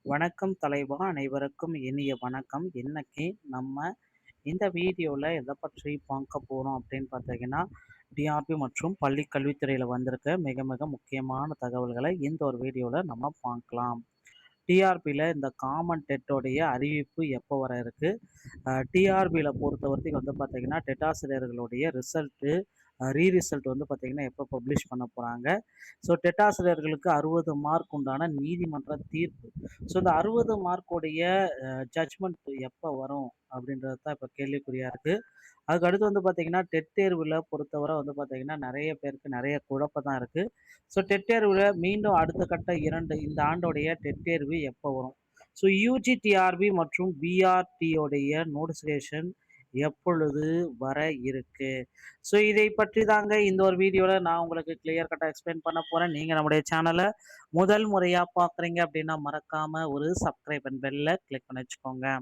வணக்கம் தலைவா, அனைவருக்கும் இனிய வணக்கம். இன்னைக்கு நம்ம இந்த வீடியோவில் எதை பற்றி பார்க்க போகிறோம் அப்படின்னு பார்த்தீங்கன்னா, டிஆர்பி மற்றும் பள்ளி கல்வித்துறையில் வந்திருக்க மிக மிக முக்கியமான தகவல்களை இந்த ஒரு வீடியோவில் நம்ம பார்க்கலாம். டிஆர்பியில் இந்த காமன் டெட்டோடைய அறிவிப்பு எப்போ வர இருக்குது, டிஆர்பியில் பொறுத்தவரைக்கும் வந்து பார்த்திங்கன்னா டெட் ஆசிரியர்களுடைய ரிசல்ட்டு ரிசல்ட் வந்து பார்த்திங்கன்னா எப்போ பப்ளிஷ் பண்ண போகிறாங்க. ஸோ டெட் ஆசிரியர்களுக்கு 60 மார்க் உண்டான நீதிமன்ற தீர்ப்பு. ஸோ இந்த 60 மார்க்குடைய ஜட்ஜ்மெண்ட் எப்போ வரும் அப்படின்றது தான் இப்போ கேள்விக்குறியாக இருக்குது. அதுக்கு அடுத்து வந்து பார்த்திங்கன்னா டெட் தேர்வில் பொறுத்தவரை வந்து பார்த்திங்கன்னா நிறைய பேருக்கு நிறைய குழப்பம் தான் இருக்குது. ஸோ டெட் தேர்வில் மீண்டும் அடுத்த கட்ட இந்த ஆண்டோடைய டெட் தேர்வு எப்போ வரும், ஸோ யூஜிடிஆர்பி மற்றும் பிஆர்டியோடைய நோட்டிஃபிகேஷன் எப்பொழுது வர இருக்கு, ஸோ இதை பற்றி தாங்க இந்த ஒரு வீடியோவில் நான் உங்களுக்கு கிளியர் கட்டாக எக்ஸ்பிளைன் பண்ண போகிறேன். நீங்கள் நம்முடைய சேனலை முதல் முறையாக பார்க்குறீங்க அப்படின்னா மறக்காமல் ஒரு சப்ஸ்கிரைப் அண்ட் பெல்ல கிளிக் பண்ணி வச்சுக்கோங்க.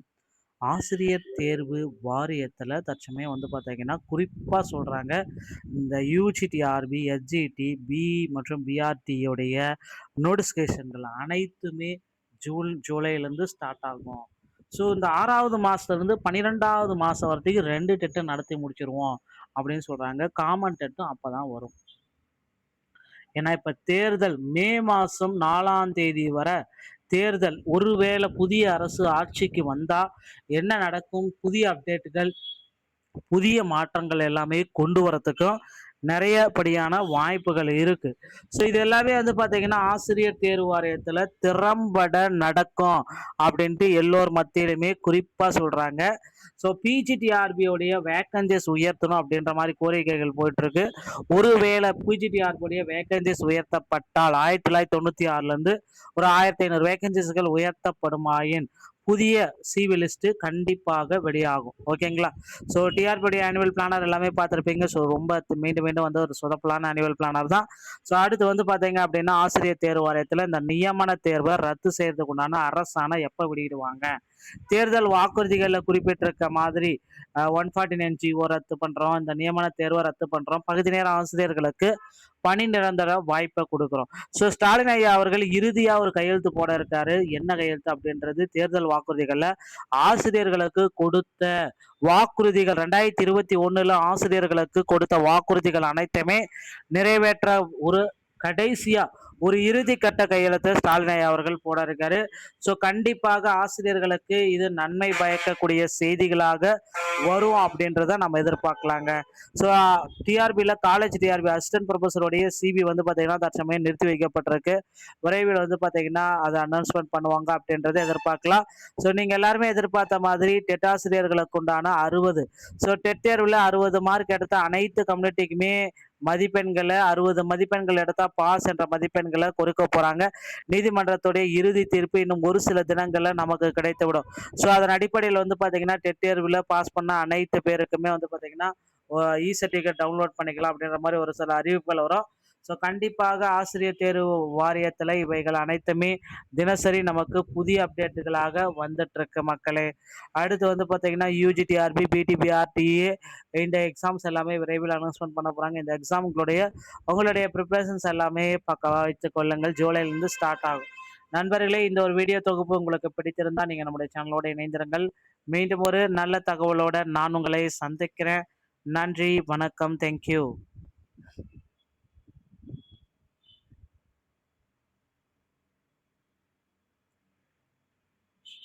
ஆசிரியர் தேர்வு வாரியத்தில் தற்சமயம் வந்து பார்த்தீங்கன்னா குறிப்பாக சொல்கிறாங்க, இந்த யூஜிடிஆர்பி, எஸ்ஜிடி, மற்றும் பிஆர்டியோடைய நோட்டிஃபிகேஷன்கள் அனைத்துமே ஜூலைலேருந்து ஸ்டார்ட் ஆகும். ஸோ இந்த 6வது மாதத்துலேருந்து 12வது மாதம் வரைக்கும் 2 டெட்டை நடத்தி முடிச்சிருவோம் அப்படின்னு சொல்கிறாங்க. காமன் டெட்டும் அப்போ தான் வரும். ஏன்னா இப்போ தேர்தல் மே மாதம் 4ஆம் தேதி வரை தேர்தல். ஒருவேளை புதிய அரசு ஆட்சிக்கு வந்தால் என்ன நடக்கும், புதிய அப்டேட்டுகள், புதிய மாற்றங்கள் எல்லாமே கொண்டு வரத்துக்கும் நிறையபடியான வாய்ப்புகள் இருக்கு. ஸோ இது எல்லாமே வந்து பார்த்தீங்கன்னா ஆசிரியர் தேர்வு வாரியத்தில் திறம்பட நடக்கும் அப்படின்ட்டு எல்லோர் மத்தியிலுமே குறிப்பாக சொல்கிறாங்க. ஸோ பிஜிடிஆர்பியோடைய வேக்கன்சிஸ் உயர்த்தணும் அப்படின்ற மாதிரி கோரிக்கைகள் போயிட்டு இருக்கு. ஒருவேளை பிஜிடிஆர்பியோடைய வேக்கன்சிஸ் உயர்த்தப்பட்டால் 1996லேருந்து ஒரு 1500 வேக்கன்சிஸ்கள் உயர்த்தப்படுமாயின் புதிய சிவி லிஸ்ட்டு கண்டிப்பாக வெளியாகும். ஓகேங்களா? ஸோ டிஆர்பியோடைய ஆனுவல் பிளானர் எல்லாமே பார்த்துருப்பீங்க. ஸோ ரொம்ப மீண்டும் மீண்டும் வந்து ஒரு சொதப்பலான ஆனுவல் பிளானர் தான். ஸோ அடுத்து வந்து பார்த்தீங்க அப்படின்னா ஆசிரியர் தேர்வு வாரியத்தில் இந்த நியமன தேர்வை ரத்து செய்யறதுக்கு உண்டான அரசாணை எப்போ வெளியிடுவாங்க, தேர்தல் வாக்குறுதிகளில் குறிப்பிட்டிருக்க மாதிரி 149 ஜிஓ ரத்து பண்ணுறோம், இந்த நியமன தேர்வை ரத்து பண்ணுறோம், பகுதி நேர ஆசிரியர்களுக்கு பணி நிரந்தர வாய்ப்பை கொடுக்குறோம். ஸோ ஸ்டாலின் ஐயா அவர்கள் இறுதியாக ஒரு கையெழுத்து போட இருக்காரு. என்ன கையெழுத்து அப்படின்றது, தேர்தல் வாக்குறுதிகளில் ஆசிரியர்களுக்கு கொடுத்த வாக்குறுதிகள் 2021 ஆசிரியர்களுக்கு கொடுத்த வாக்குறுதிகள் அனைத்துமே நிறைவேற்ற ஒரு கடைசியா ஒரு இறுதி கட்ட கையெழுத்து ஸ்டாலின் ஐயா அவர்கள் போட இருக்காரு. ஸோ கண்டிப்பாக ஆசிரியர்களுக்கு இது நன்மை பயக்கக்கூடிய செய்திகளாக வரும் அப்படின்றத நம்ம எதிர்பார்க்கலாங்க. ஸோ டிஆர்பியில் காலேஜ் டிஆர்பி அசிஸ்டன்ட் ப்ரொஃபஸருடைய சிபி வந்து பார்த்தீங்கன்னா தற்சமயம் நிறுத்தி வைக்கப்பட்டிருக்கு. விரைவில் வந்து பார்த்தீங்கன்னா அதை அனௌன்ஸ்மெண்ட் பண்ணுவாங்க அப்படின்றத எதிர்பார்க்கலாம். ஸோ நீங்கள் எல்லாருமே எதிர்பார்த்த மாதிரி டெட் ஆசிரியர்களுக்கு உண்டான 60, ஸோ டெட் தேர்வில் 60 மார்க் எடுத்த அனைத்து கம்யூனிட்டிக்குமே மதிப்பெண்களை 60 மதிப்பெண்கள் எடுத்தா பாஸ் என்ற மதிப்பெண்களை கொடுக்க போறாங்க. நீதிமன்றத்துடைய இறுதி தீர்ப்பு இன்னும் ஒரு சில தினங்கள்ல நமக்கு கிடைத்துவிடும். ஸோ அதன் அடிப்படையில் வந்து பாத்தீங்கன்னா டெட் தேர்வில் பாஸ் பண்ண அனைத்து பேருக்குமே வந்து பாத்தீங்கன்னா இ சர்டிஃபிகேட் டவுன்லோட் பண்ணிக்கலாம் அப்படின்ற மாதிரி ஒரு சில அறிவிப்புகள் வரும். ஸோ கண்டிப்பாக ஆசிரியர் தேர்வு வாரியத்தில் இவைகள் அனைத்துமே தினசரி நமக்கு புதிய அப்டேட்டுகளாக வந்துட்டு இருக்கு மக்களே. அடுத்து வந்து பார்த்தீங்கன்னா யூஜிடிஆர்பி, பிடிபிஆர்டிஏ இந்த எக்ஸாம்ஸ் எல்லாமே விரைவில் அனௌன்ஸ்மெண்ட் பண்ண போகிறாங்க. இந்த உங்களுடைய ப்ரிப்பரேஷன்ஸ் எல்லாமே பக்கவாக வைத்துக் கொள்ளுங்கள். ஜூலைலேருந்து ஸ்டார்ட் ஆகும். நண்பர்களே, இந்த ஒரு வீடியோ தொகுப்பு உங்களுக்கு பிடித்திருந்தால் நீங்கள் நம்முடைய சேனலோடு இணைந்திருங்கள். மீண்டும் ஒரு நல்ல தகவலோடு நான் உங்களை சந்திக்கிறேன். நன்றி, வணக்கம், தேங்க்யூ.